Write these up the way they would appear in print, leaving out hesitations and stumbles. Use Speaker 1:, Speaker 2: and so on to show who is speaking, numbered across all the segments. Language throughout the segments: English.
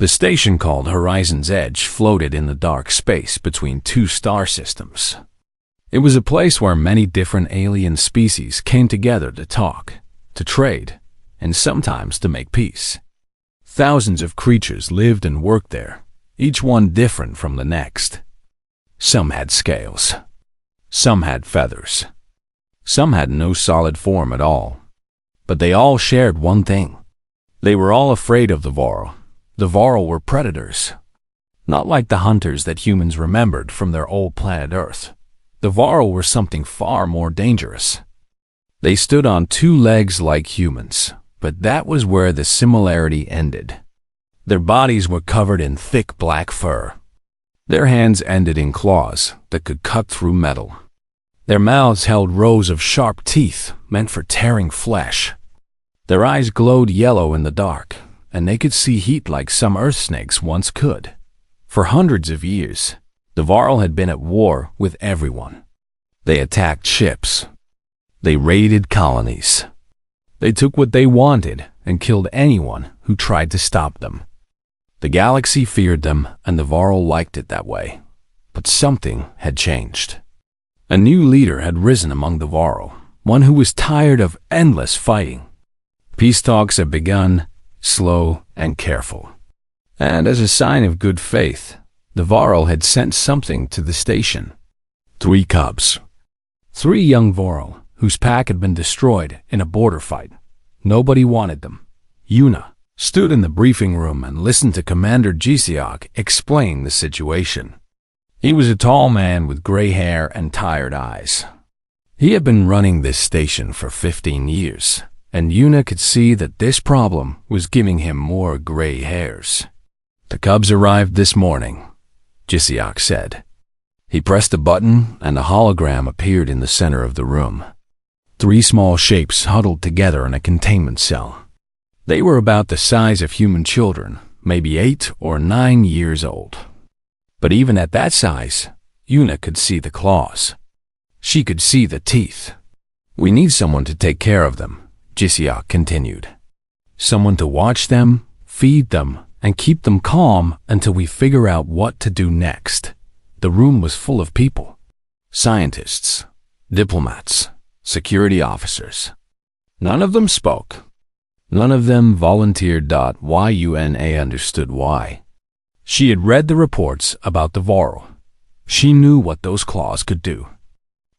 Speaker 1: The station called Horizon's Edge floated in the dark space between two star systems. It was a place where many different alien species came together to talk, to trade, and sometimes to make peace. Thousands of creatures lived and worked there, each one different from the next. Some had scales. Some had feathers. Some had no solid form at all. But they all shared one thing. They were all afraid of the Varl. The Varl were predators. Not like the hunters that humans remembered from their old planet Earth. The Varl were something far more dangerous. They stood on two legs like humans, but that was where the similarity ended. Their bodies were covered in thick black fur. Their hands ended in claws that could cut through metal. Their mouths held rows of sharp teeth meant for tearing flesh. Their eyes glowed yellow in the dark, and they could see heat like some earth snakes once could. For hundreds of years, the Varl had been at war with everyone. They attacked ships. They raided colonies. They took what they wanted and killed anyone who tried to stop them. The galaxy feared them, and the Varl liked it that way. But something had changed. A new leader had risen among the Varl, one who was tired of endless fighting. Peace talks had begun, slow and careful. And as a sign of good faith, the Varl had sent something to the station. 3 cubs. 3 young Varl, whose pack had been destroyed in a border fight. Nobody wanted them. Yuna stood in the briefing room and listened to Commander Gisiok explain the situation. He was a tall man with gray hair and tired eyes. He had been running this station for 15 years, and Yuna could see that this problem was giving him more gray hairs. The cubs arrived this morning, Gisiok said. He pressed a button and a hologram appeared in the center of the room. 3 small shapes huddled together in a containment cell. They were about the size of human children, maybe 8 or 9 years old. But even at that size, Yuna could see the claws. She could see the teeth. We need someone to take care of them, Gisiok continued. Someone to watch them, feed them, and keep them calm until we figure out what to do next. The room was full of people. Scientists, diplomats, security officers. None of them spoke. None of them volunteered. Yuna understood why. She had read the reports about the Varl. She knew what those claws could do.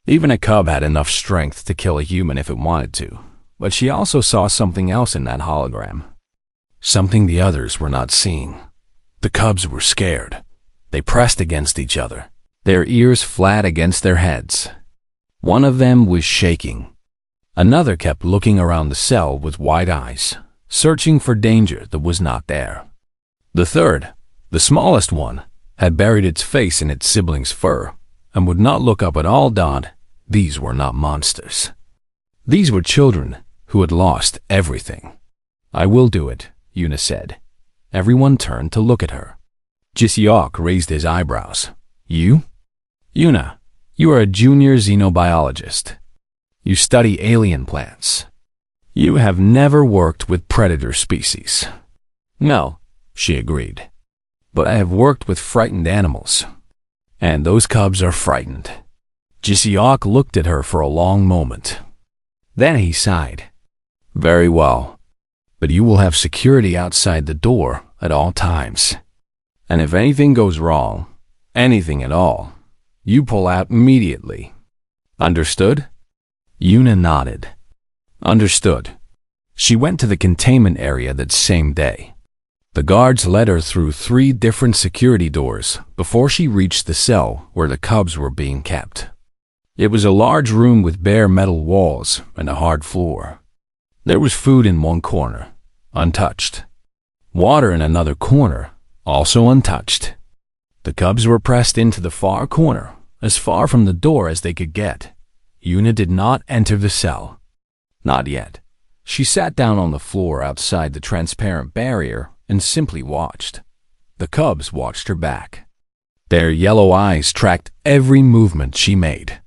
Speaker 1: Even a cub had enough strength to kill a human if it wanted to, but she also saw something else in that hologram. Something the others were not seeing. The cubs were scared. They pressed against each other, their ears flat against their heads. One of them was shaking. Another kept looking around the cell with wide eyes, searching for danger that was not there. The third, the smallest one, had buried its face in its sibling's fur and would not look up at all. These were not monsters. These were children who had lost everything. I will do it, Yuna said. Everyone turned to look at her. Gisiok raised his eyebrows. You? Yuna, you are a junior xenobiologist. You study alien plants. You have never worked with predator species. No, she agreed. But I have worked with frightened animals. And those cubs are frightened. Gisiok looked at her for a long moment. Then he sighed. Very well. But you will have security outside the door at all times. And if anything goes wrong, anything at all, you pull out immediately. Understood? Yuna nodded. Understood. She went to the containment area that same day. The guards led her through 3 different security doors before she reached the cell where the cubs were being kept. It was a large room with bare metal walls and a hard floor. There was food in one corner, untouched. Water in another corner, also untouched. The cubs were pressed into the far corner, as far from the door as they could get. Yuna did not enter the cell. Not yet. She sat down on the floor outside the transparent barrier and simply watched. The cubs watched her back. Their yellow eyes tracked every movement she made.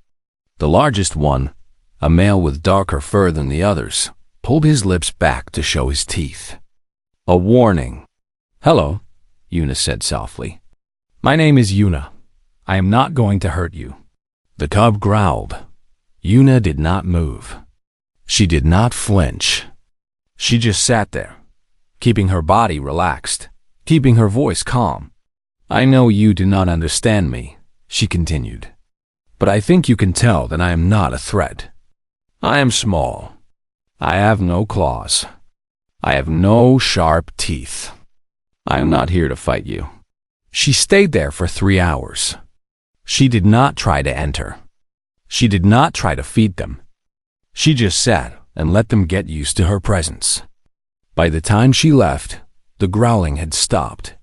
Speaker 1: The largest one, a male with darker fur than the others, pulled his lips back to show his teeth. A warning. Hello, Yuna said softly. "My name is Yuna. I am not going to hurt you." The cub growled. Yuna did not move. She did not flinch. She just sat there, keeping her body relaxed, keeping her voice calm. "I know you do not understand me," she continued, "but I think you can tell that I am not a threat. I am small. I have no claws. I have no sharp teeth. I am not here to fight you." She stayed there for 3 hours. She did not try to enter. She did not try to feed them. She just sat and let them get used to her presence. By the time she left, the growling had stopped.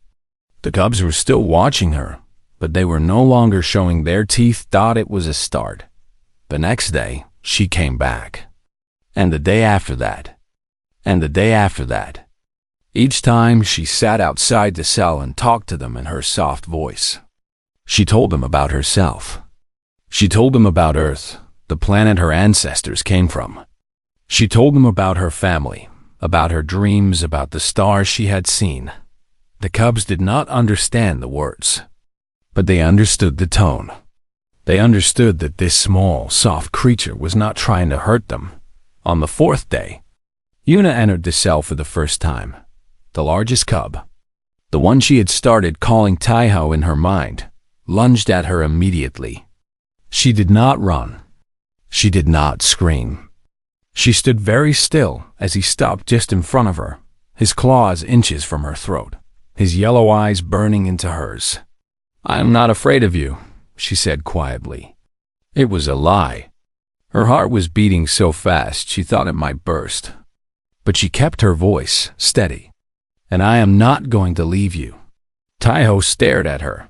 Speaker 1: The cubs were still watching her, but they were no longer showing their teeth. Thought it was a start. The next day, she came back. And the day after that. And the day after that. Each time she sat outside the cell and talked to them in her soft voice. She told them about herself. She told them about Earth, the planet her ancestors came from. She told them about her family, about her dreams, about the stars she had seen. The cubs did not understand the words, but they understood the tone. They understood that this small, soft creature was not trying to hurt them. On the 4th day, Yuna entered the cell for the first time. The largest cub, the one she had started calling Taiho in her mind, lunged at her immediately. She did not run. She did not scream. She stood very still as he stopped just in front of her, his claws inches from her throat, his yellow eyes burning into hers. "I am not afraid of you," she said quietly. It was a lie. Her heart was beating so fast she thought it might burst. But she kept her voice steady. "And I am not going to leave you." Taiho stared at her.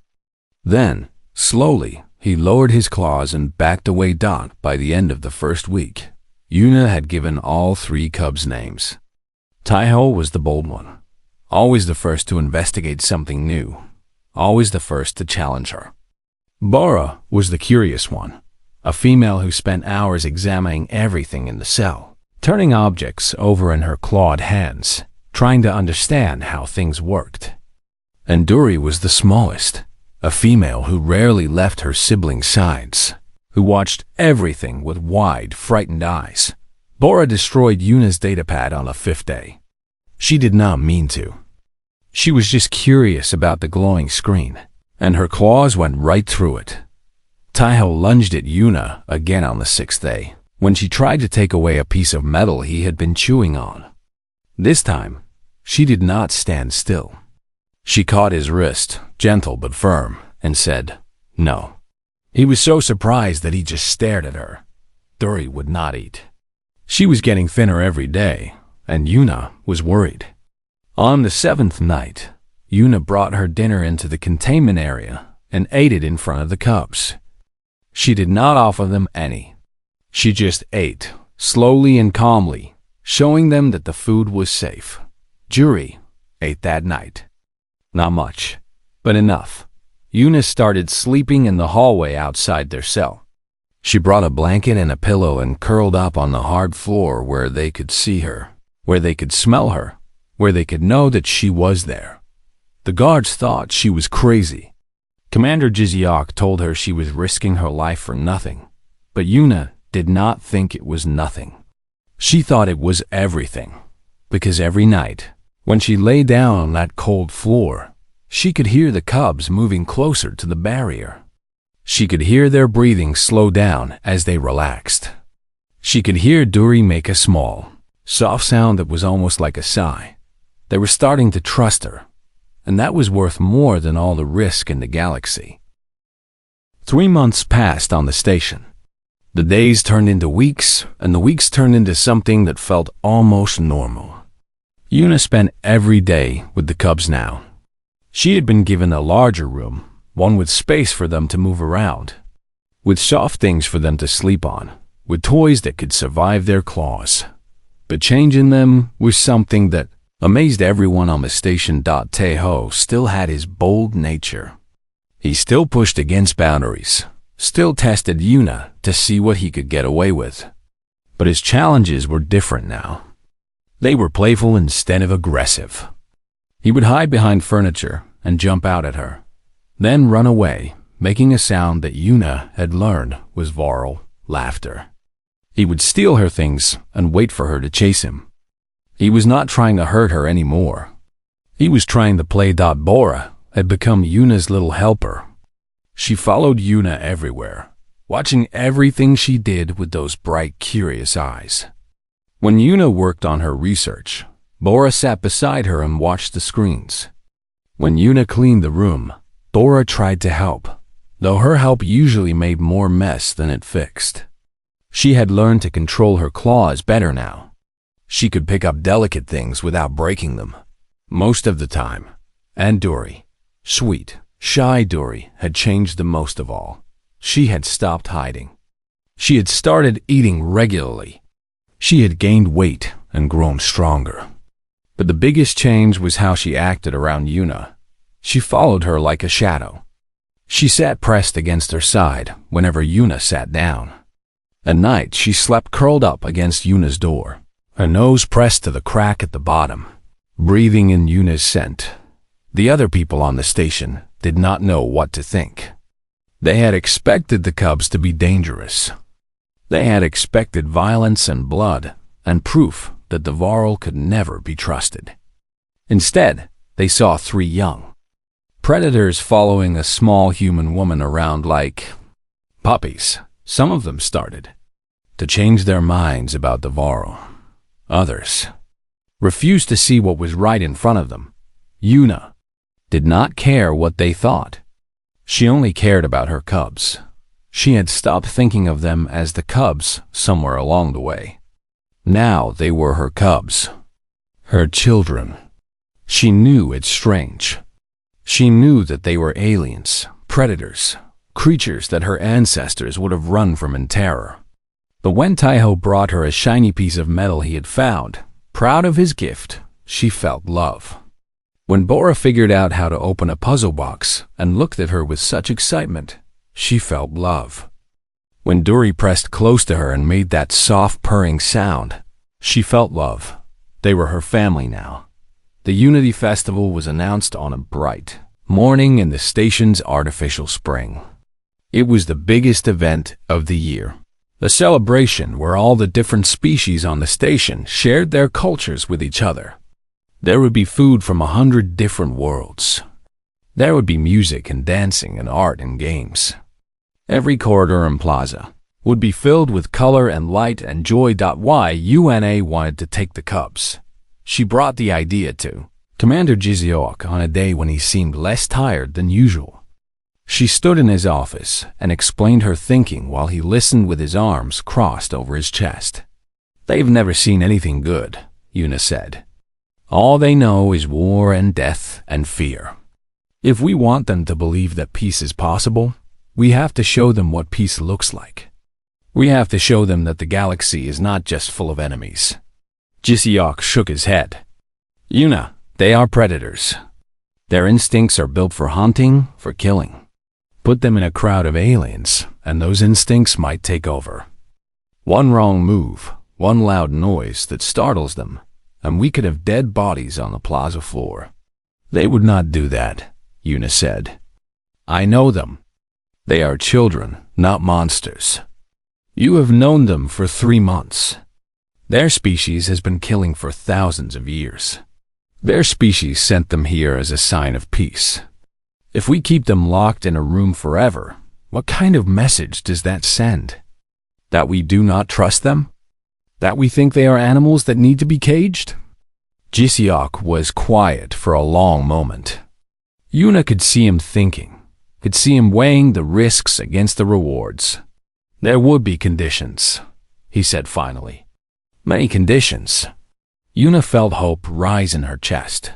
Speaker 1: Then, slowly, he lowered his claws and backed away. By the end of the first week, Yuna had given all 3 cubs names. Taiho was the bold one, always the first to investigate something new, always the first to challenge her. Bora was the curious one, a female who spent hours examining everything in the cell, turning objects over in her clawed hands, trying to understand how things worked. And Duri was the smallest, a female who rarely left her siblings' sides, who watched everything with wide, frightened eyes. Bora destroyed Yuna's datapad on the 5th day. She did not mean to. She was just curious about the glowing screen, and her claws went right through it. Taiho lunged at Yuna again on the 6th day, when she tried to take away a piece of metal he had been chewing on. This time, she did not stand still. She caught his wrist, gentle but firm, and said, "No." He was so surprised that he just stared at her. Duri would not eat. She was getting thinner every day, and Yuna was worried. On the 7th night, Yuna brought her dinner into the containment area and ate it in front of the cubs. She did not offer them any. She just ate, slowly and calmly, showing them that the food was safe. Juri ate that night. Not much, but enough. Yuna started sleeping in the hallway outside their cell. She brought a blanket and a pillow and curled up on the hard floor where they could see her, where they could smell her, where they could know that she was there. The guards thought she was crazy. Commander Jiziok told her she was risking her life for nothing, but Yuna did not think it was nothing. She thought it was everything, because every night, when she lay down on that cold floor, she could hear the cubs moving closer to the barrier. She could hear their breathing slow down as they relaxed. She could hear Duri make a small, soft sound that was almost like a sigh. They were starting to trust her, and that was worth more than all the risk in the galaxy. 3 months passed on the station. The days turned into weeks, and the weeks turned into something that felt almost normal. Yuna spent every day with the cubs now. She had been given a larger room, one with space for them to move around, with soft things for them to sleep on, with toys that could survive their claws. But changing them was something that amazed everyone on the station. Taiho still had his bold nature. He still pushed against boundaries, still tested Yuna to see what he could get away with. But his challenges were different now. They were playful instead of aggressive. He would hide behind furniture and jump out at her, then run away, making a sound that Yuna had learned was Varl laughter. He would steal her things and wait for her to chase him. He was not trying to hurt her anymore. He was trying to play. Bora had become Yuna's little helper. She followed Yuna everywhere, watching everything she did with those bright, curious eyes. When Yuna worked on her research, Bora sat beside her and watched the screens. When Yuna cleaned the room, Bora tried to help, though her help usually made more mess than it fixed. She had learned to control her claws better now. She could pick up delicate things without breaking them, most of the time. And Dory, sweet, shy Dory, had changed the most of all. She had stopped hiding. She had started eating regularly. She had gained weight and grown stronger. But the biggest change was how she acted around Yuna. She followed her like a shadow. She sat pressed against her side whenever Yuna sat down. At night, she slept curled up against Yuna's door, her nose pressed to the crack at the bottom, breathing in Yuna's scent. The other people on the station did not know what to think. They had expected the cubs to be dangerous. They had expected violence and blood, and proof that the Varl could never be trusted. Instead, they saw three young predators following a small human woman around like puppies. Some of them started to change their minds about the Varl. Others refused to see what was right in front of them. Yuna did not care what they thought. She only cared about her cubs. She had stopped thinking of them as the cubs somewhere along the way. Now they were her cubs, her children. She knew it's strange. She knew that they were aliens, predators, creatures that her ancestors would have run from in terror. But when Taiho brought her a shiny piece of metal he had found, proud of his gift, she felt love. When Bora figured out how to open a puzzle box and looked at her with such excitement, she felt love. When Dory pressed close to her and made that soft purring sound, she felt love. They were her family now. The Unity Festival was announced on a bright morning in the station's artificial spring. It was the biggest event of the year. A celebration where all the different species on the station shared their cultures with each other. There would be food from 100 different worlds. There would be music and dancing and art and games. Every corridor and plaza would be filled with color and light and joy. Yuna wanted to take the cubs. She brought the idea to Commander Jiziok on a day when he seemed less tired than usual. She stood in his office and explained her thinking while he listened with his arms crossed over his chest. "They've never seen anything good," Yuna said. "All they know is war and death and fear. If we want them to believe that peace is possible, we have to show them what peace looks like. We have to show them that the galaxy is not just full of enemies." Jiziok shook his head. "Yuna, they are predators. Their instincts are built for hunting, for killing. Put them in a crowd of aliens, and those instincts might take over. One wrong move, one loud noise that startles them, and we could have dead bodies on the plaza floor." "They would not do that," Yuna said. "I know them. They are children, not monsters. You have known them for 3 months. Their species has been killing for thousands of years. Their species sent them here as a sign of peace. If we keep them locked in a room forever, what kind of message does that send? That we do not trust them? That we think they are animals that need to be caged?" Jiziok was quiet for a long moment. Yuna could see him thinking, could see him weighing the risks against the rewards. "There would be conditions," he said finally. "Many conditions." Yuna felt hope rise in her chest.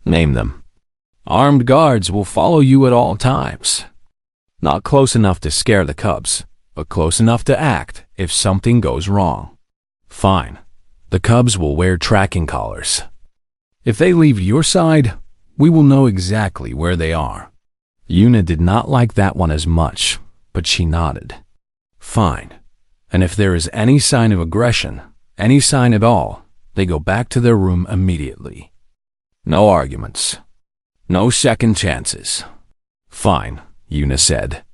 Speaker 1: "Name them." "Armed guards will follow you at all times. Not close enough to scare the cubs, but close enough to act if something goes wrong." "Fine. The cubs will wear tracking collars. If they leave your side, we will know exactly where they are." Yuna did not like that one as much, but she nodded. "Fine. And if there is any sign of aggression, any sign at all, they go back to their room immediately. No arguments." No second chances. Fine, Yuna said.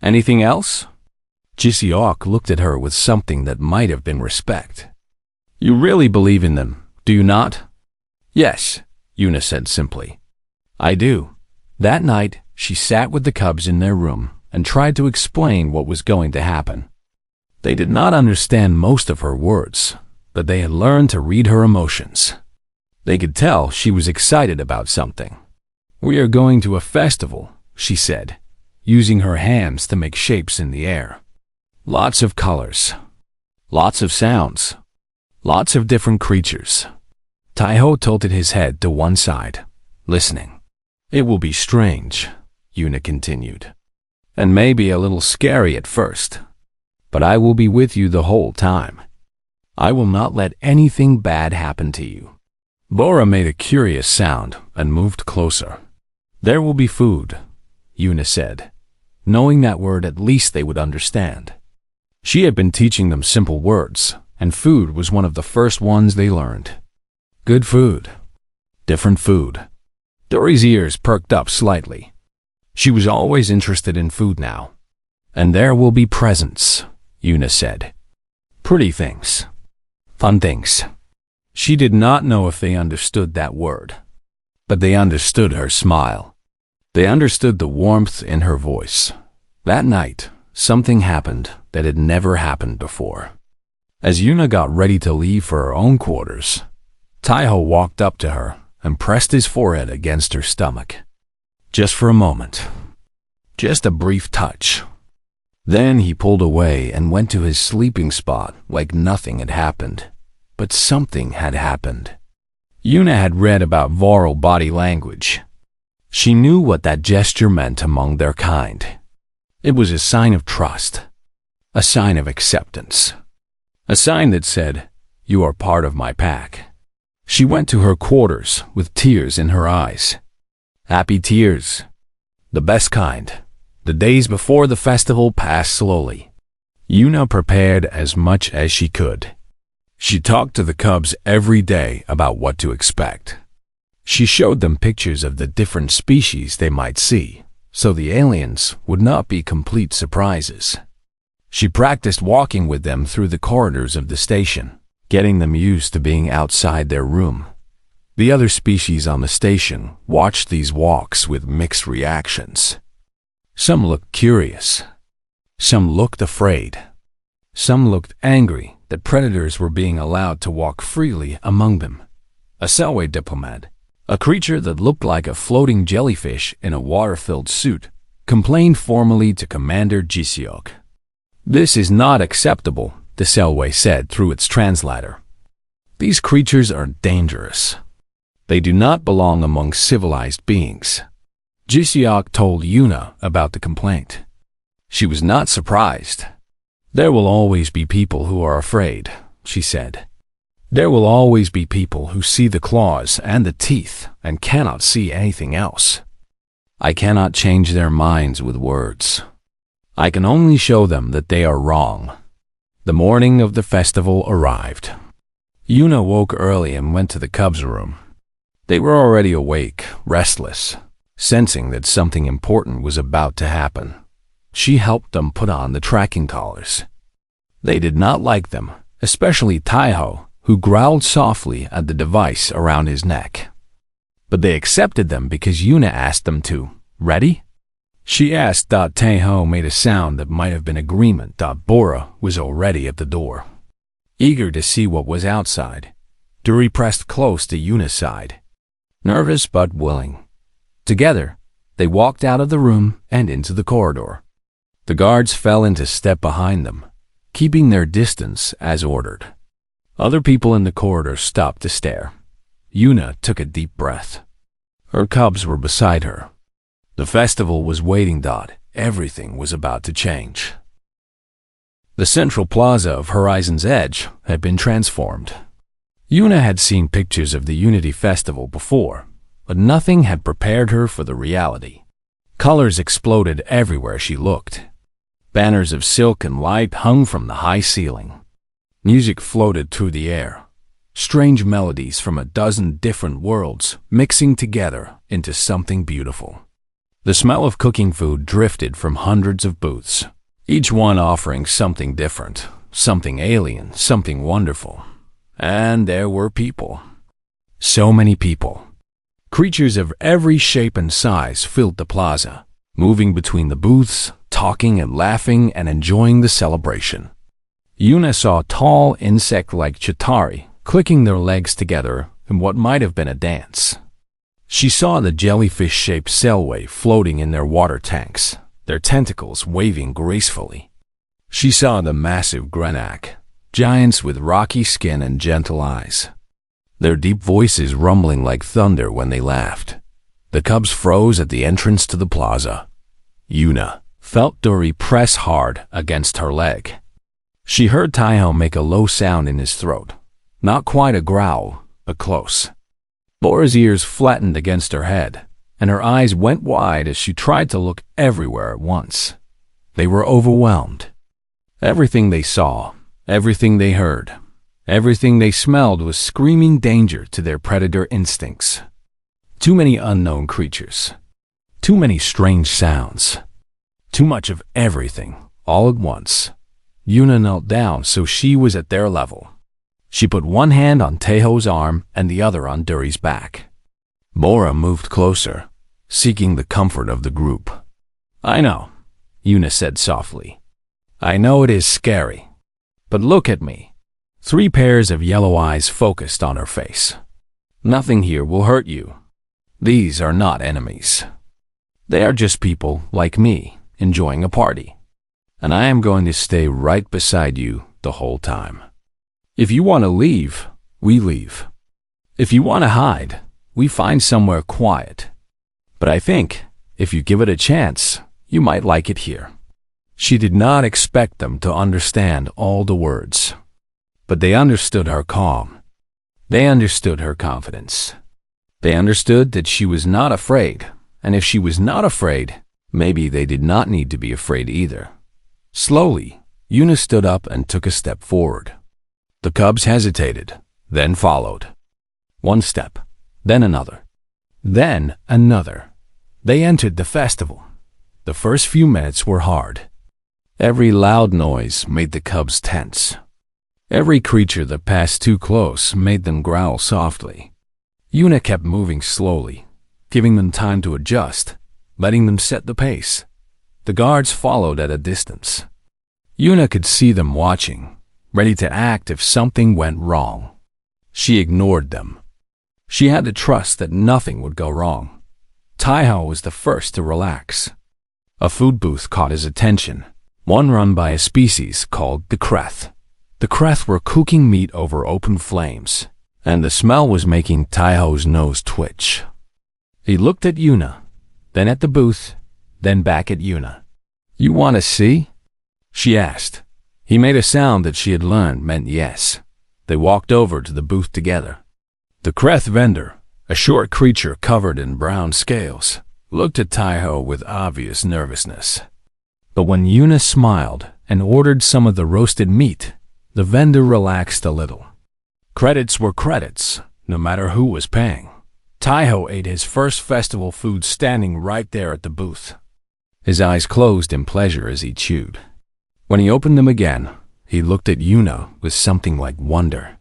Speaker 1: Anything else? HFY looked at her with something that might have been respect. You really believe in them, do you not? Yes, Yuna said simply. I do. That night, she sat with the cubs in their room and tried to explain what was going to happen. They did not understand most of her words, but they had learned to read her emotions. They could tell she was excited about something. We are going to a festival, she said, using her hands to make shapes in the air. Lots of colors. Lots of sounds. Lots of different creatures. Taiho tilted his head to one side, listening. It will be strange, Yuna continued, and maybe a little scary at first, but I will be with you the whole time. I will not let anything bad happen to you. Bora made a curious sound and moved closer. There will be food, Yuna said, knowing that word at least they would understand. She had been teaching them simple words, and food was one of the first ones they learned. Good food. Different food. Dory's ears perked up slightly. She was always interested in food now. And there will be presents, Yuna said. Pretty things. Fun things. She did not know if they understood that word, but they understood her smile. They understood the warmth in her voice. That night, something happened that had never happened before. As Yuna got ready to leave for her own quarters, Taiho walked up to her and pressed his forehead against her stomach. Just for a moment. Just a brief touch. Then he pulled away and went to his sleeping spot like nothing had happened. But something had happened. Yuna had read about Voral body language. She knew what that gesture meant among their kind. It was a sign of trust. A sign of acceptance. A sign that said, you are part of my pack. She went to her quarters with tears in her eyes. Happy tears. The best kind. The days before the festival passed slowly. Yuna prepared as much as she could. She talked to the cubs every day about what to expect. She showed them pictures of the different species they might see, so the aliens would not be complete surprises. She practiced walking with them through the corridors of the station, getting them used to being outside their room. The other species on the station watched these walks with mixed reactions. Some looked curious. Some looked afraid. Some looked angry that predators were being allowed to walk freely among them. A Selway diplomat, a creature that looked like a floating jellyfish in a water-filled suit, complained formally to Commander HFY. This is not acceptable, the Selway said through its translator. These creatures are dangerous. They do not belong among civilized beings. HFY told Yuna about the complaint. She was not surprised. There will always be people who are afraid, she said. There will always be people who see the claws and the teeth and cannot see anything else. I cannot change their minds with words. I can only show them that they are wrong. The morning of the festival arrived. Yuna woke early and went to the cubs' room. They were already awake, restless, sensing that something important was about to happen. She helped them put on the tracking collars. They did not like them, especially Taiho, who growled softly at the device around his neck. But they accepted them because Yuna asked them to. Ready? She asked. Taiho made a sound that might have been agreement. Bora was already at the door. Eager to see what was outside, Duri pressed close to Yuna's side. Nervous but willing. Together, they walked out of the room and into the corridor. The guards fell into step behind them, keeping their distance as ordered. Other people in the corridor stopped to stare. Yuna took a deep breath. Her cubs were beside her. The festival was waiting. Everything was about to change. The central plaza of Horizon's Edge had been transformed. Yuna had seen pictures of the Unity Festival before, but nothing had prepared her for the reality. Colors exploded everywhere she looked. Banners of silk and light hung from the high ceiling. Music floated through the air. strange melodies from a dozen different worlds mixing together into something beautiful. The smell of cooking food drifted from hundreds of booths, each one offering something different, something alien, something wonderful. And there were people. So many people. Creatures of every shape and size filled the plaza, moving between the booths, talking and laughing and enjoying the celebration. Yuna saw tall insect-like Chitauri clicking their legs together in what might have been a dance. She saw the jellyfish-shaped Selway floating in their water tanks, their tentacles waving gracefully. She saw the massive Grenak, giants with rocky skin and gentle eyes, their deep voices rumbling like thunder when they laughed. The cubs froze at the entrance to the plaza. Yuna felt Dory press hard against her leg. She heard Taiho make a low sound in his throat, not quite a growl, but close. Bora's ears flattened against her head, and her eyes went wide as she tried to look everywhere at once. They were overwhelmed. Everything they saw, everything they heard, everything they smelled was screaming danger to their predator instincts. Too many unknown creatures. Too many strange sounds. Too much of everything, all at once. Yuna knelt down so she was at their level. She put one hand on Taiho's arm and the other on Duri's back. Bora moved closer, seeking the comfort of the group. "I know," Yuna said softly. "I know it is scary. But look at me." 3 pairs of yellow eyes focused on her face. "Nothing here will hurt you. These are not enemies. They are just people like me enjoying a party. And I am going to stay right beside you the whole time. If you want to leave, we leave. If you want to hide, we find somewhere quiet. But I think, if you give it a chance, you might like it here." She did not expect them to understand all the words. But they understood her calm. They understood her confidence. They understood that she was not afraid, and if she was not afraid, maybe they did not need to be afraid either. Slowly, Yuna stood up and took a step forward. The cubs hesitated, then followed. 1 step, then another, then another. They entered the festival. The first few minutes were hard. Every loud noise made the cubs tense. Every creature that passed too close made them growl softly. Yuna kept moving slowly, giving them time to adjust, letting them set the pace. The guards followed at a distance. Yuna could see them watching, ready to act if something went wrong. She ignored them. She had to trust that nothing would go wrong. Taiho was the first to relax. A food booth caught his attention, one run by a species called the Kreth. The Kreth were cooking meat over open flames, and the smell was making Taiho's nose twitch. He looked at Yuna, then at the booth, then back at Yuna. "You want to see?" she asked. He made a sound that she had learned meant yes. They walked over to the booth together. The Kreth vendor, a short creature covered in brown scales, looked at Taiho with obvious nervousness. But when Yuna smiled and ordered some of the roasted meat, the vendor relaxed a little. Credits were credits, no matter who was paying. Taiho ate his first festival food standing right there at the booth. His eyes closed in pleasure as he chewed. When he opened them again, he looked at Yuna with something like wonder.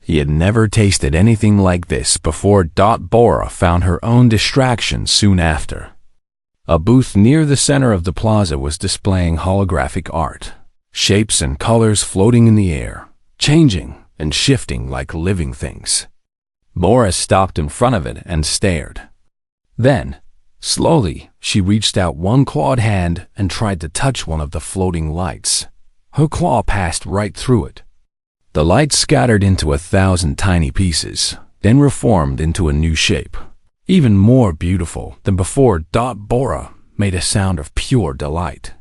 Speaker 1: He had never tasted anything like this before. Bora found her own distraction soon after. A booth near the center of the plaza was displaying holographic art, shapes and colors floating in the air, changing and shifting like living things. Bora stopped in front of it and stared. Then, slowly, she reached out one clawed hand and tried to touch one of the floating lights. Her claw passed right through it. The light scattered into 1,000 tiny pieces, then reformed into a new shape, even more beautiful than before. Bora made a sound of pure delight.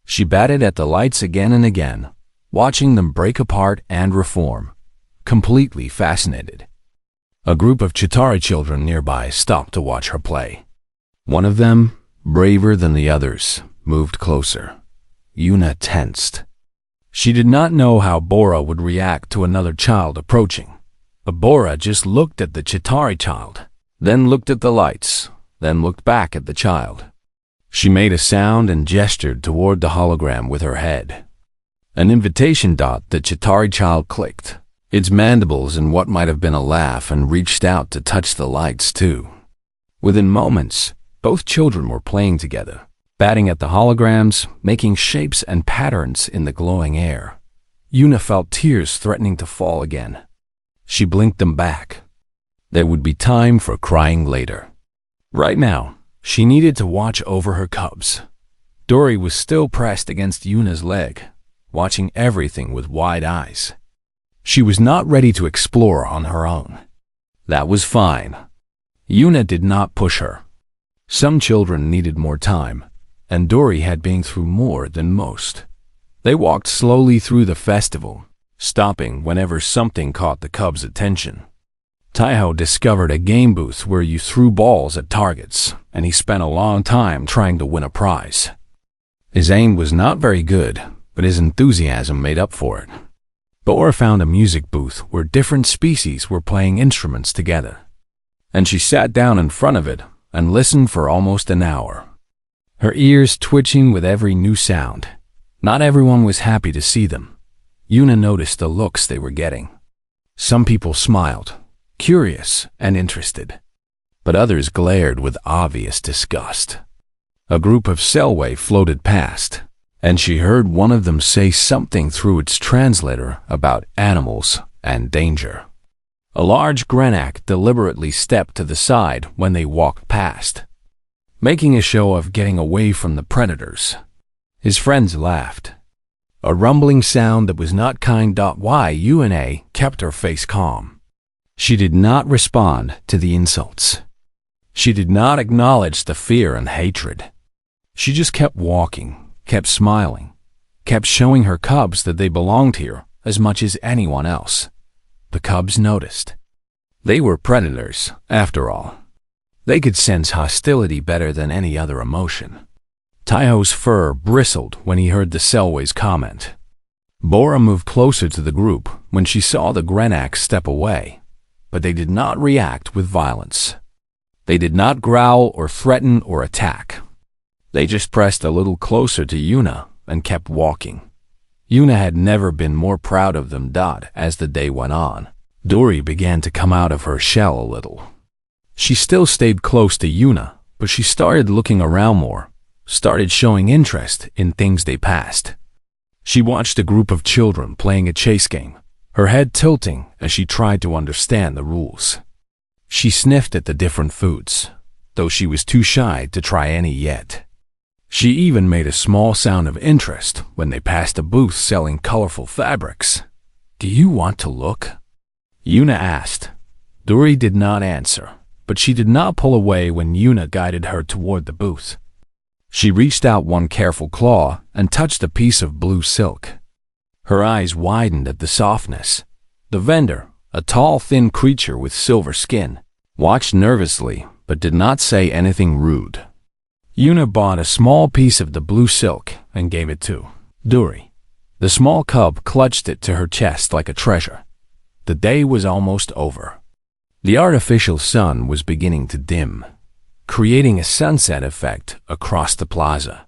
Speaker 1: She batted at the lights again and again, watching them break apart and reform, completely fascinated. A group of Chitauri children nearby stopped to watch her play. One of them, braver than the others, moved closer. Yuna tensed. She did not know how Bora would react to another child approaching, Bora just looked at the Chitauri child, then looked at the lights, then looked back at the child. She made a sound and gestured toward the hologram with her head. An invitation dot the Chitauri child clicked, its mandibles in what might have been a laugh, and reached out to touch the lights too. Within moments, both children were playing together, batting at the holograms, making shapes and patterns in the glowing air. Yuna felt tears threatening to fall again. She blinked them back. There would be time for crying later. Right now, she needed to watch over her cubs. Dory was still pressed against Yuna's leg, watching everything with wide eyes. She was not ready to explore on her own. That was fine. Yuna did not push her. Some children needed more time, and Dory had been through more than most. They walked slowly through the festival, stopping whenever something caught the cubs' attention. Taiho discovered a game booth where you threw balls at targets, and he spent a long time trying to win a prize. His aim was not very good, but his enthusiasm made up for it. Bora found a music booth where different species were playing instruments together, and she sat down in front of it and listened for almost an hour, her ears twitching with every new sound. Not everyone was happy to see them. Yuna noticed the looks they were getting. Some people smiled, curious and interested, but others glared with obvious disgust. A group of Selway floated past, and she heard one of them say something through its translator about animals and danger. A large Grenak deliberately stepped to the side when they walked past, making a show of getting away from the predators. His friends laughed. A rumbling sound that was not kind. Yuna kept her face calm. She did not respond to the insults. She did not acknowledge the fear and hatred. She just kept walking, kept smiling, kept showing her cubs that they belonged here as much as anyone else. The cubs noticed. They were predators, after all. They could sense hostility better than any other emotion. Taiho's fur bristled when he heard the Selway's comment. Bora moved closer to the group when she saw the Grenak step away, but they did not react with violence. They did not growl or threaten or attack. They just pressed a little closer to Yuna and kept walking. Yuna had never been more proud of them. As the day went on, Dory began to come out of her shell a little. She still stayed close to Yuna, but she started looking around more, started showing interest in things they passed. She watched a group of children playing a chase game, her head tilting as she tried to understand the rules. She sniffed at the different foods, though she was too shy to try any yet. She even made a small sound of interest when they passed a booth selling colorful fabrics. "Do you want to look?" Yuna asked. Dory did not answer, but she did not pull away when Yuna guided her toward the booth. She reached out one careful claw and touched a piece of blue silk. Her eyes widened at the softness. The vendor, a tall, thin creature with silver skin, watched nervously but did not say anything rude. Yuna bought a small piece of the blue silk and gave it to Dory. The small cub clutched it to her chest like a treasure. The day was almost over. The artificial sun was beginning to dim, creating a sunset effect across the plaza.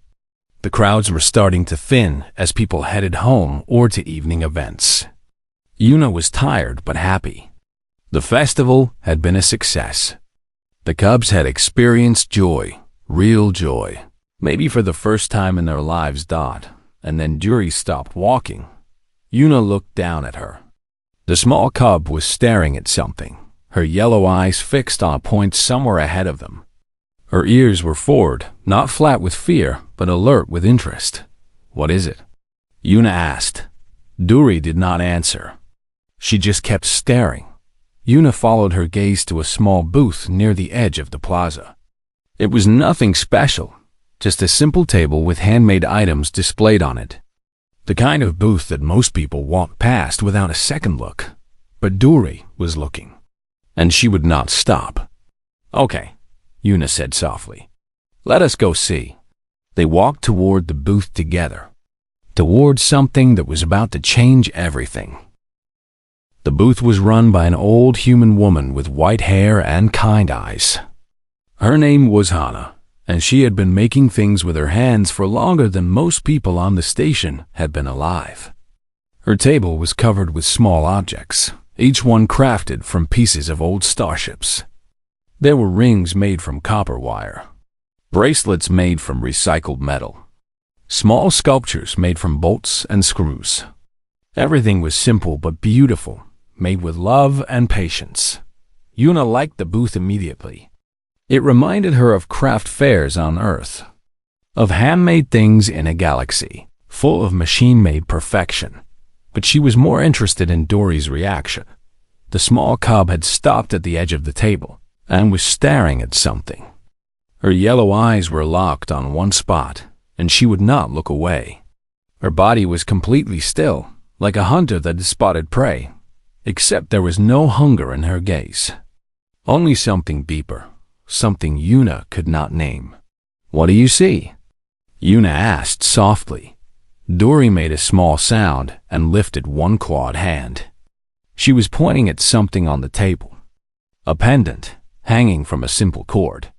Speaker 1: The crowds were starting to thin as people headed home or to evening events. Yuna was tired but happy. The festival had been a success. The cubs had experienced joy, real joy, maybe for the first time in their lives. And then Dory stopped walking. Yuna looked down at her. The small cub was staring at something, her yellow eyes fixed on a point somewhere ahead of them. Her ears were forward, not flat with fear, but alert with interest. "What is it?" Yuna asked. Dory did not answer. She just kept staring. Yuna followed her gaze to a small booth near the edge of the plaza. It was nothing special, just a simple table with handmade items displayed on it. The kind of booth that most people walk past without a second look. But Dory was looking, and she would not stop. "Okay," Yuna said softly. "Let us go see." They walked toward the booth together, toward something that was about to change everything. The booth was run by an old human woman with white hair and kind eyes. Her name was Hannah, and she had been making things with her hands for longer than most people on the station had been alive. Her table was covered with small objects, each one crafted from pieces of old starships. There were rings made from copper wire, bracelets made from recycled metal, small sculptures made from bolts and screws. Everything was simple but beautiful, made with love and patience. Yuna liked the booth immediately. It reminded her of craft fairs on Earth, of handmade things in a galaxy, full of machine-made perfection. But she was more interested in Dory's reaction. The small cub had stopped at the edge of the table and was staring at something. Her yellow eyes were locked on one spot, and she would not look away. Her body was completely still, like a hunter that had spotted prey, except there was no hunger in her gaze. Only something deeper, something Yuna could not name. "What do you see?" Yuna asked softly. Dory made a small sound and lifted one clawed hand. She was pointing at something on the table. A pendant, hanging from a simple cord.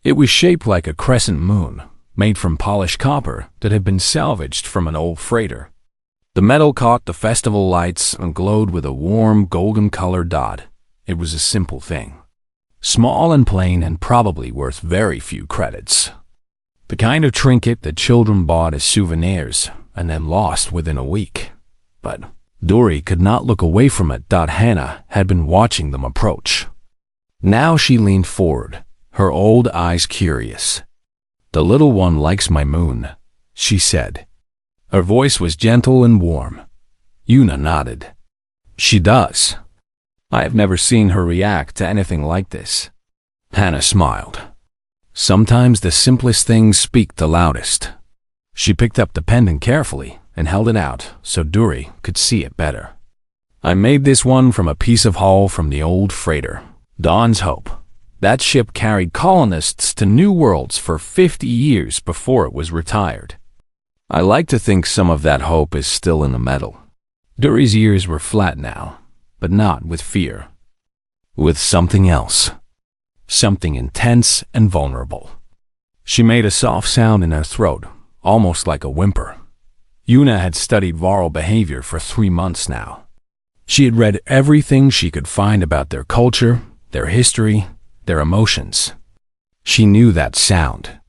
Speaker 1: It was shaped like a crescent moon, made from polished copper that had been salvaged from an old freighter. The metal caught the festival lights and glowed with a warm, golden-colored dot. It was a simple thing. Small and plain and probably worth very few credits. The kind of trinket that children bought as souvenirs and then lost within a week. But Dory could not look away from it. Hannah had been watching them approach. Now she leaned forward, her old eyes curious. "The little one likes my moon," she said. Her voice was gentle and warm. Yuna nodded. "She does. I have never seen her react to anything like this." Hannah smiled. Sometimes the simplest things speak the loudest. She picked up the pendant carefully and held it out so Dory could see it better. "I made this one from a piece of hull from the old freighter, Dawn's Hope. That ship carried colonists to new worlds for 50 years before it was retired. I like to think some of that hope is still in the metal." Dory's ears were flat now, but not with fear. With something else. Something intense and vulnerable. She made a soft sound in her throat, almost like a whimper. Yuna had studied Varl behavior for 3 months now. She had read everything she could find about their culture, their history, their emotions. She knew that sound.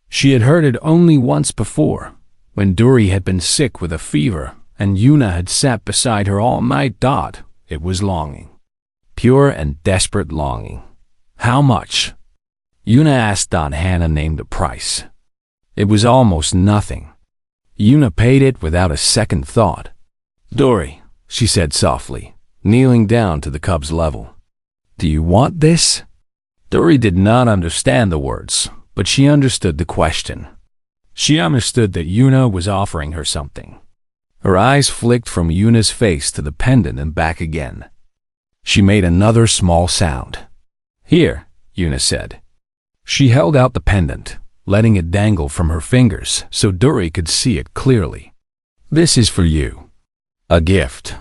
Speaker 1: She had heard it only once before, when Dory had been sick with a fever and Yuna had sat beside her all night. It was longing. Pure and desperate longing. "How much?" Yuna asked. Hannah named the price. It was almost nothing. Yuna paid it without a second thought. "Dory," she said softly, kneeling down to the cub's level. "Do you want this?" Dory did not understand the words, but she understood the question. She understood that Yuna was offering her something. Her eyes flicked from Yuna's face to the pendant and back again. She made another small sound. "Here," Yuna said. She held out the pendant, letting it dangle from her fingers so Dory could see it clearly. "This is for you. A gift.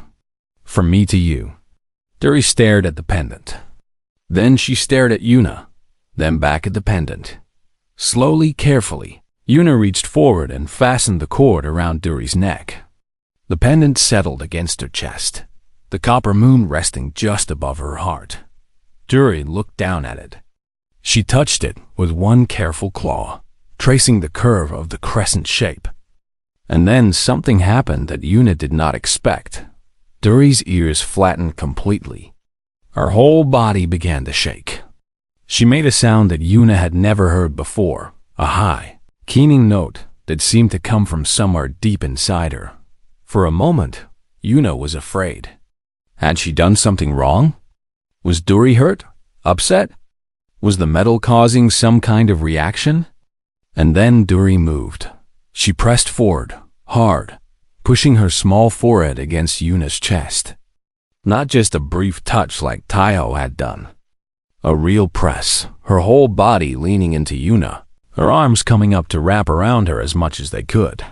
Speaker 1: From me to you." Dory stared at the pendant. Then she stared at Yuna, then back at the pendant. Slowly, carefully, Yuna reached forward and fastened the cord around Dory's neck. The pendant settled against her chest, the copper moon resting just above her heart. Dory looked down at it. She touched it with one careful claw, tracing the curve of the crescent shape. And then something happened that Yuna did not expect. Dory's ears flattened completely. Her whole body began to shake. She made a sound that Yuna had never heard before, a high, keening note that seemed to come from somewhere deep inside her. For a moment, Yuna was afraid. Had she done something wrong? Was Dory hurt? Upset? Was the metal causing some kind of reaction? And then Dory moved. She pressed forward, hard, pushing her small forehead against Yuna's chest. Not just a brief touch like Tayo had done. A real press, her whole body leaning into Yuna, her arms coming up to wrap around her as much as they could.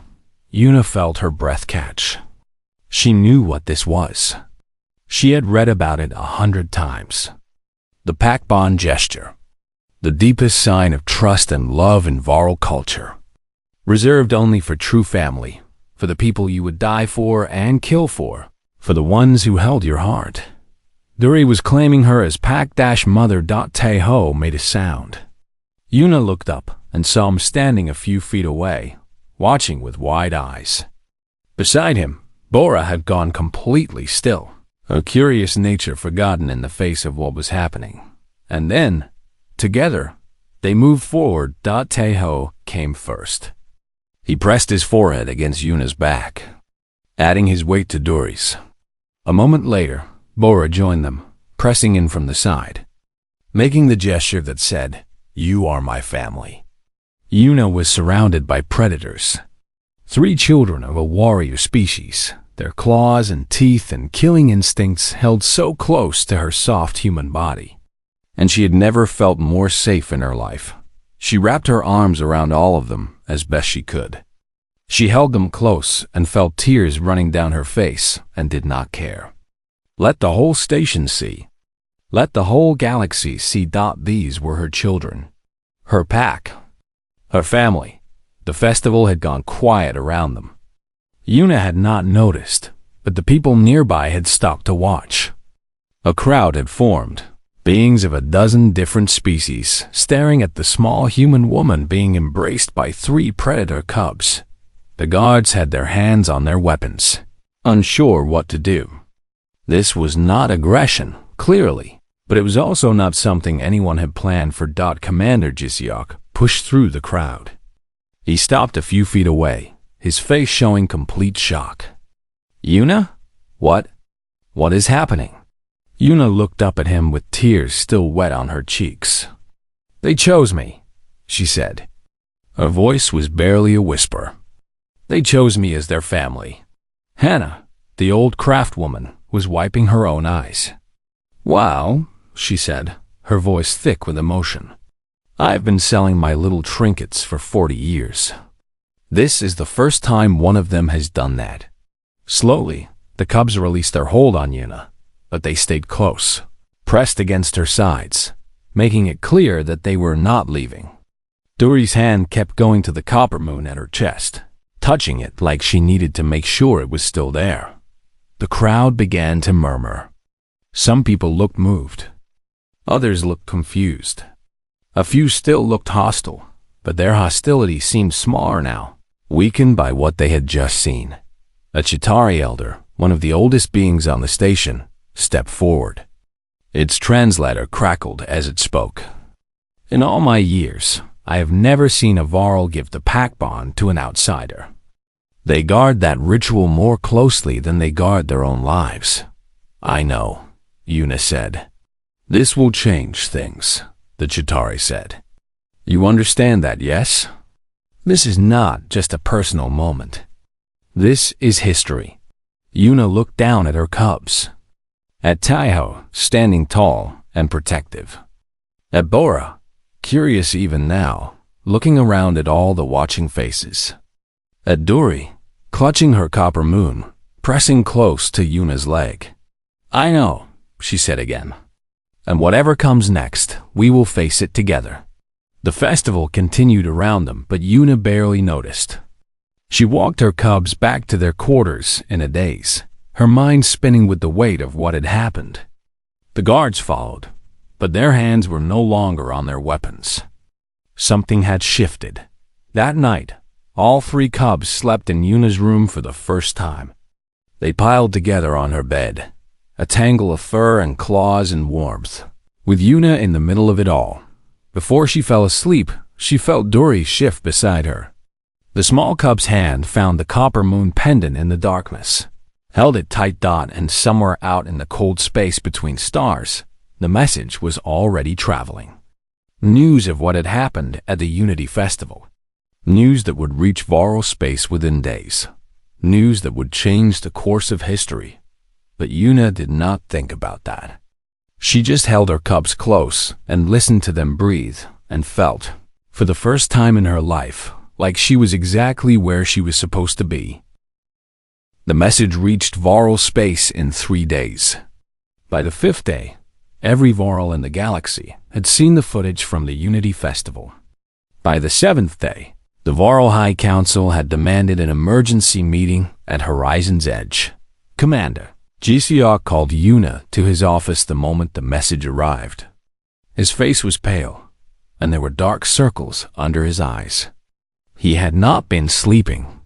Speaker 1: Yuna felt her breath catch. She knew what this was. She had read about it 100 times. The pack bond gesture, the deepest sign of trust and love in Varl culture, reserved only for true family, for the people you would die for and kill for the ones who held your heart. Duri was claiming her as pack-mother. Teho made a sound. Yuna looked up and saw him standing a few feet away, watching with wide eyes. Beside him, Bora had gone completely still, her curious nature forgotten in the face of what was happening. And then, together, they moved forward. Teho came first. He pressed his forehead against Yuna's back, adding his weight to Duri's. A moment later, Bora joined them, pressing in from the side, making the gesture that said, "You are my family." Yuna was surrounded by predators. 3 children of a warrior species, their claws and teeth and killing instincts held so close to her soft human body. And she had never felt more safe in her life. She wrapped her arms around all of them as best she could. She held them close and felt tears running down her face and did not care. Let the whole station see. Let the whole galaxy see. These were her children, her pack, her family. The festival had gone quiet around them. Yuna had not noticed, but the people nearby had stopped to watch. A crowd had formed, beings of a dozen different species staring at the small human woman being embraced by 3 predator cubs. The guards had their hands on their weapons, unsure what to do. This was not aggression, clearly, but it was also not something anyone had planned for. Commander Jisiok pushed through the crowd. He stopped a few feet away, his face showing complete shock. "Yuna? What is happening?" Yuna looked up at him with tears still wet on her cheeks. "They chose me," she said. Her voice was barely a whisper. "They chose me as their family." Hannah, the old craft woman, was wiping her own eyes. "Wow," she said, her voice thick with emotion. "I've been selling my little trinkets for 40 years. This is the first time one of them has done that." Slowly, the cubs released their hold on Yuna, but they stayed close, pressed against her sides, making it clear that they were not leaving. Duri's hand kept going to the copper moon at her chest, touching it like she needed to make sure it was still there. The crowd began to murmur. Some people looked moved. Others looked confused. A few still looked hostile, but their hostility seemed smaller now, weakened by what they had just seen. A Chitauri elder, one of the oldest beings on the station, stepped forward. Its translator crackled as it spoke. "In all my years, I have never seen a Varl give the pack bond to an outsider. They guard that ritual more closely than they guard their own lives." "I know," Yuna said. "This will change things," the Chitauri said. "You understand that, yes? This is not just a personal moment. This is history." Yuna looked down at her cubs. At Taiho, standing tall and protective. At Bora, curious even now, looking around at all the watching faces. At Duri, clutching her copper moon, pressing close to Yuna's leg. "I know," she said again. "And whatever comes next, we will face it together." The festival continued around them, but Yuna barely noticed. She walked her cubs back to their quarters in a daze, her mind spinning with the weight of what had happened. The guards followed, but their hands were no longer on their weapons. Something had shifted. That night, all 3 cubs slept in Yuna's room for the first time. They piled together on her bed, a tangle of fur and claws and warmth, with Yuna in the middle of it all. Before she fell asleep, she felt Duri shift beside her. The small cub's hand found the copper moon pendant in the darkness, held it tight. And somewhere out in the cold space between stars, the message was already traveling. News of what had happened at the Unity Festival. News that would reach Varl space within days. News that would change the course of history. But Yuna did not think about that. She just held her cubs close and listened to them breathe and felt, for the first time in her life, like she was exactly where she was supposed to be. The message reached Varl space in 3 days. By the 5th day, every Varl in the galaxy had seen the footage from the Unity Festival. By the 7th day, the Varl High Council had demanded an emergency meeting at Horizon's Edge. Commander GCR called Yuna to his office the moment the message arrived. His face was pale, and there were dark circles under his eyes. He had not been sleeping.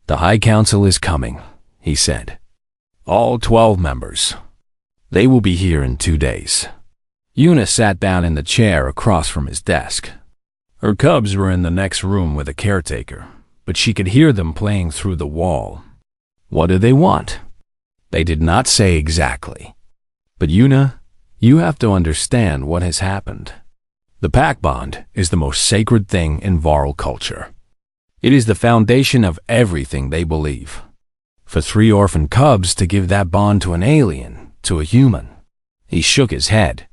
Speaker 1: "The High Council is coming," he said. "All 12 members. They will be here in 2 days." Yuna sat down in the chair across from his desk. Her cubs were in the next room with a caretaker, but she could hear them playing through the wall. What do they want? They did not say exactly. But Yuna, you have to understand what has happened. The pack bond is the most sacred thing in Varl culture. It is the foundation of everything they believe. For 3 orphan cubs to give that bond to an alien, to a human. He shook his head.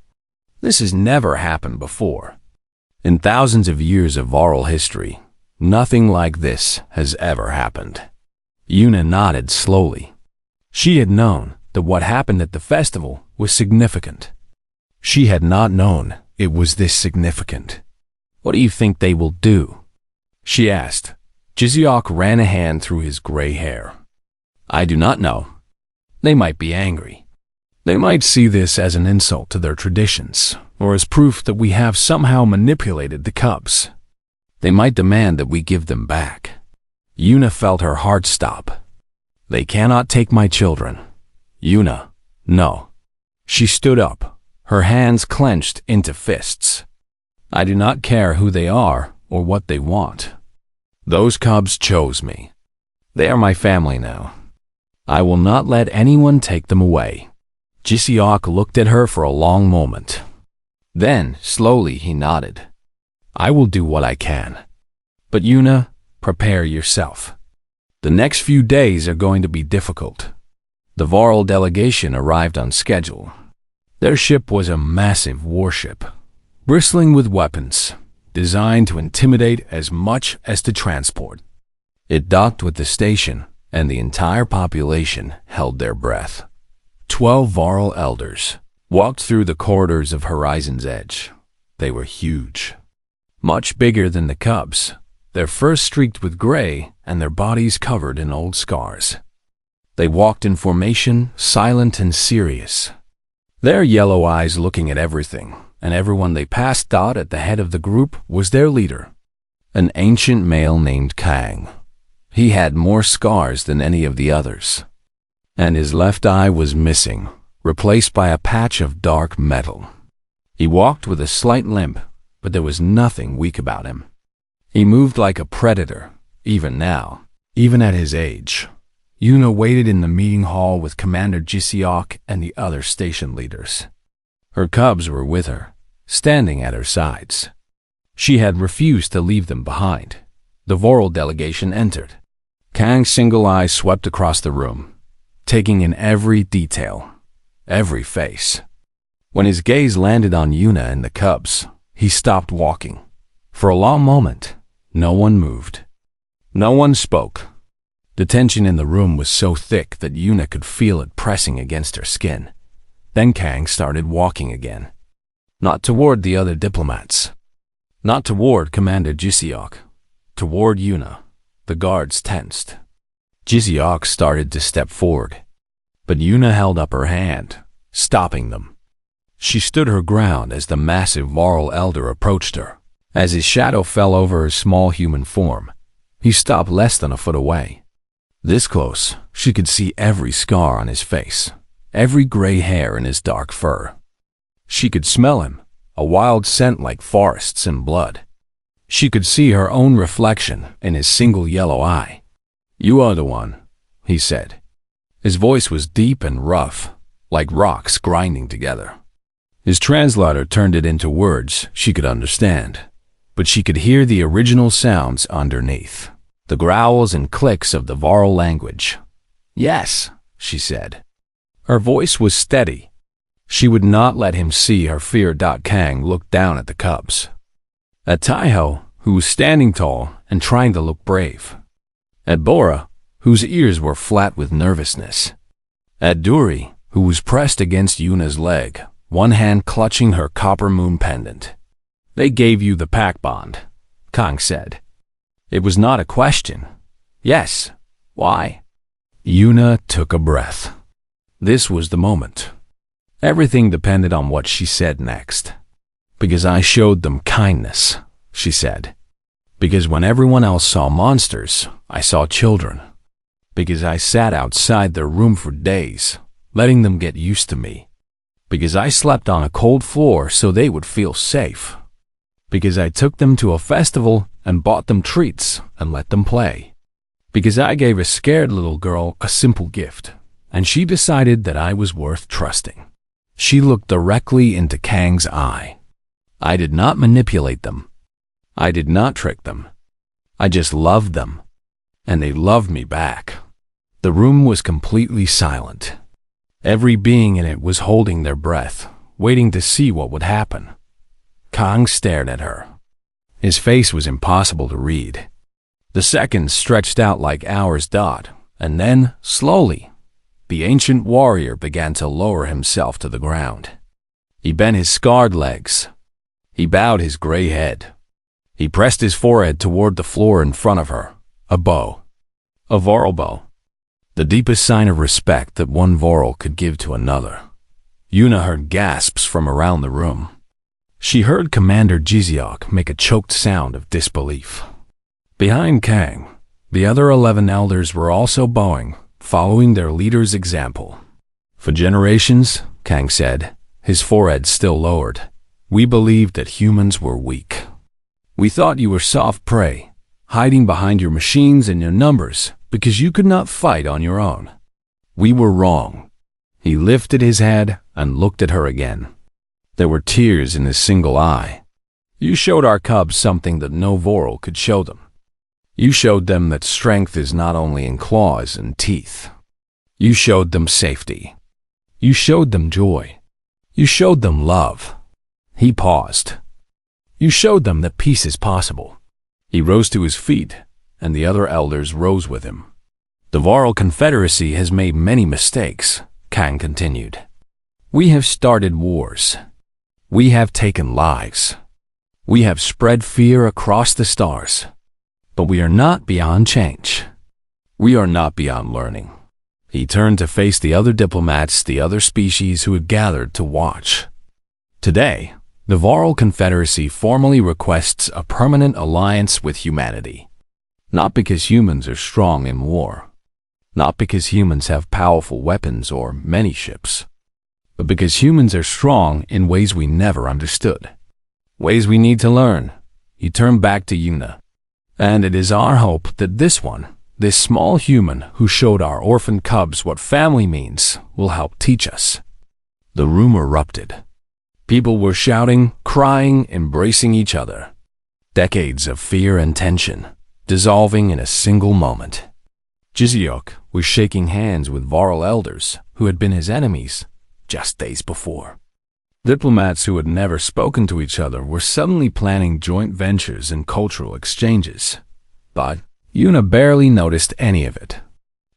Speaker 1: This has never happened before. In thousands of years of Varl history, nothing like this has ever happened. Yuna nodded slowly. She had known that what happened at the festival was significant. She had not known it was this significant. "What do you think they will do?" she asked. Jiziok ran a hand through his gray hair. "I do not know. They might be angry. They might see this as an insult to their traditions, or as proof that we have somehow manipulated the cubs. They might demand that we give them back." Yuna felt her heart stop. "They cannot take my children. Yuna, no." She stood up, her hands clenched into fists. "I do not care who they are or what they want. Those cubs chose me. They are my family now. I will not let anyone take them away." Jisiok looked at her for a long moment. Then, slowly, he nodded. "I will do what I can. But Yuna, prepare yourself. The next few days are going to be difficult." The Varl delegation arrived on schedule. Their ship was a massive warship, bristling with weapons, designed to intimidate as much as to transport. It docked with the station, and the entire population held their breath. 12 Varl elders walked through the corridors of Horizon's Edge. They were huge, much bigger than the cubs, their fur streaked with gray and their bodies covered in old scars. They walked in formation, silent and serious, their yellow eyes looking at everything, and everyone they passed thought at the head of the group was their leader, an ancient male named Kang. He had more scars than any of the others, and his left eye was missing, replaced by a patch of dark metal. He walked with a slight limp, but there was nothing weak about him. He moved like a predator, even now, even at his age. Yuna waited in the meeting hall with Commander Jisiok and the other station leaders. Her cubs were with her, standing at her sides. She had refused to leave them behind. The Varl delegation entered. Kang's single eye swept across the room, taking in every detail, every face. When his gaze landed on Yuna and the cubs, he stopped walking. For a long moment, no one moved. No one spoke. The tension in the room was so thick that Yuna could feel it pressing against her skin. Then Kang started walking again. Not toward the other diplomats. Not toward Commander Jisiok. Toward Yuna. The guards tensed. Jisiok started to step forward, but Yuna held up her hand, stopping them. She stood her ground as the massive Varl elder approached her. As his shadow fell over her small human form, he stopped less than a foot away. This close, she could see every scar on his face, every gray hair in his dark fur. She could smell him, a wild scent like forests and blood. She could see her own reflection in his single yellow eye. "You are the one," he said. His voice was deep and rough, like rocks grinding together. His translator turned it into words she could understand, but she could hear the original sounds underneath, the growls and clicks of the Varl language. "Yes," she said. Her voice was steady. She would not let him see her fear. Kang looked down at the cubs. At Taiho, who was standing tall and trying to look brave. At Bora, whose ears were flat with nervousness. At Duri, who was pressed against Yuna's leg, one hand clutching her copper moon pendant. "They gave you the pack bond," Kang said. It was not a question. "Yes. Why?" Yuna took a breath. This was the moment. Everything depended on what she said next. "Because I showed them kindness," she said. "Because when everyone else saw monsters, I saw children. Because I sat outside their room for days, letting them get used to me. Because I slept on a cold floor so they would feel safe. Because I took them to a festival and bought them treats and let them play. Because I gave a scared little girl a simple gift, and she decided that I was worth trusting." She looked directly into Kang's eye. "I did not manipulate them. I did not trick them. I just loved them. And they loved me back." The room was completely silent. Every being in it was holding their breath, waiting to see what would happen. Kang stared at her. His face was impossible to read. The seconds stretched out like hours. And then, slowly, the ancient warrior began to lower himself to the ground. He bent his scarred legs. He bowed his gray head. He pressed his forehead toward the floor in front of her. A bow. A Voral bow. The deepest sign of respect that one Voral could give to another. Yuna heard gasps from around the room. She heard Commander Jiziok make a choked sound of disbelief. Behind Kang, the other 11 elders were also bowing, following their leader's example. "For generations," Kang said, his forehead still lowered, "we believed that humans were weak. We thought you were soft prey, hiding behind your machines and your numbers because you could not fight on your own. We were wrong." He lifted his head and looked at her again. There were tears in his single eye. "You showed our cubs something that no Voral could show them. You showed them that strength is not only in claws and teeth. You showed them safety. You showed them joy. You showed them love." He paused. "You showed them that peace is possible." He rose to his feet, and the other elders rose with him. "The Voral Confederacy has made many mistakes," Kang continued. "We have started wars. We have taken lives. We have spread fear across the stars. But we are not beyond change. We are not beyond learning." He turned to face the other diplomats, the other species who had gathered to watch. "Today, the Voral Confederacy formally requests a permanent alliance with humanity. Not because humans are strong in war. Not because humans have powerful weapons or many ships. But because humans are strong in ways we never understood. Ways we need to learn." He turned back to Yuna. "And it is our hope that this small human who showed our orphan cubs what family means, will help teach us." The room erupted. People were shouting, crying, embracing each other. Decades of fear and tension, dissolving in a single moment. Jiziok was shaking hands with Voral elders who had been his enemies just days before. Diplomats who had never spoken to each other were suddenly planning joint ventures and cultural exchanges. But Yuna barely noticed any of it.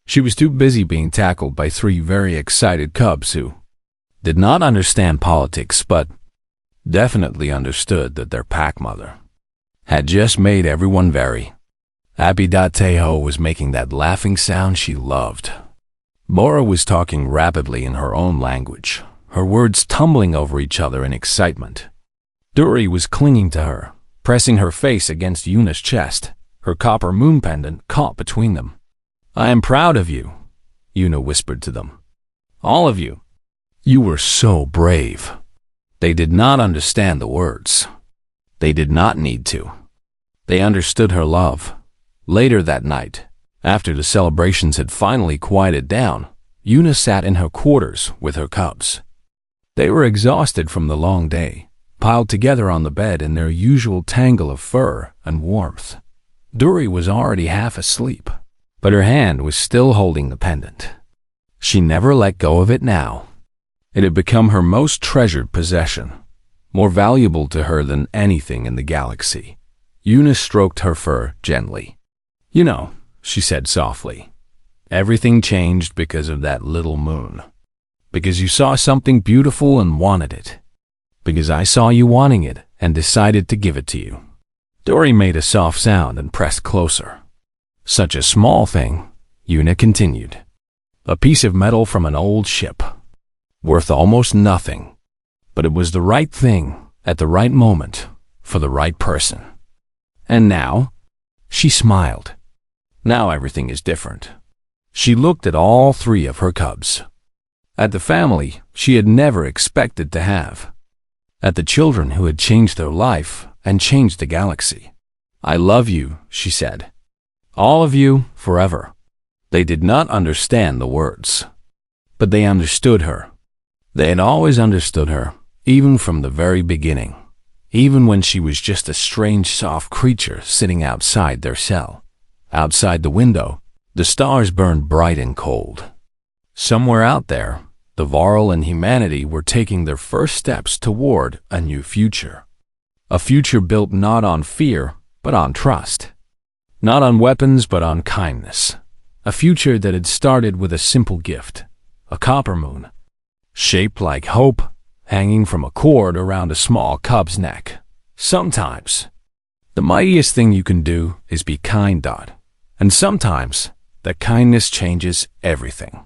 Speaker 1: She was too busy being tackled by 3 very excited cubs who did not understand politics but definitely understood that their pack mother had just made everyone very happy. Teho was making that laughing sound she loved. Bora was talking rapidly in her own language, her words tumbling over each other in excitement. Duri was clinging to her, pressing her face against Yuna's chest, her copper moon pendant caught between them. "I am proud of you," Yuna whispered to them. "All of you. You were so brave." They did not understand the words. They did not need to. They understood her love. Later that night, after the celebrations had finally quieted down, Yuna sat in her quarters with her cubs. They were exhausted from the long day, piled together on the bed in their usual tangle of fur and warmth. Duri was already half asleep, but her hand was still holding the pendant. She never let go of it now. It had become her most treasured possession, more valuable to her than anything in the galaxy. Yuna stroked her fur gently. "You know," she said softly, "everything changed because of that little moon. Because you saw something beautiful and wanted it. Because I saw you wanting it and decided to give it to you. Dory made a soft sound and pressed closer. Such a small thing, Una continued. A piece of metal from an old ship. Worth almost nothing. But it was the right thing, at the right moment, for the right person. And now? She smiled. Now everything is different. She looked at all three of her cubs. At the family she had never expected to have. At the children who had changed their life and changed the galaxy. I love you, she said. All of you, forever. They did not understand the words. But they understood her. They had always understood her, even from the very beginning. Even when she was just a strange, soft creature sitting outside their cell. Outside the window, the stars burned bright and cold. Somewhere out there, the Varl and humanity were taking their first steps toward a new future. A future built not on fear, but on trust. Not on weapons, but on kindness. A future that had started with a simple gift, a copper moon, shaped like hope, hanging from a cord around a small cub's neck. Sometimes, the mightiest thing you can do is be kind, Dot. And sometimes, that kindness changes everything.